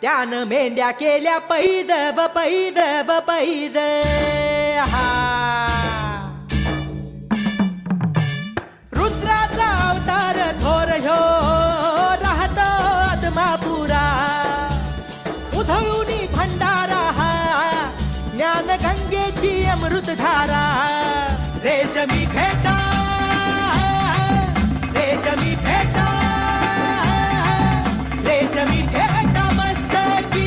त्यानं मेंढ्या केल्या पैद व पैद व पैद हा रुद्राचा अवतार थोर ह्यो राहतो आदमापुरा उधळूनी भंडारा हा ज्ञान गंगेची अमृतधारा रेशमी फेटा रेशमी फेटा रेशमी फेटा मस्तकी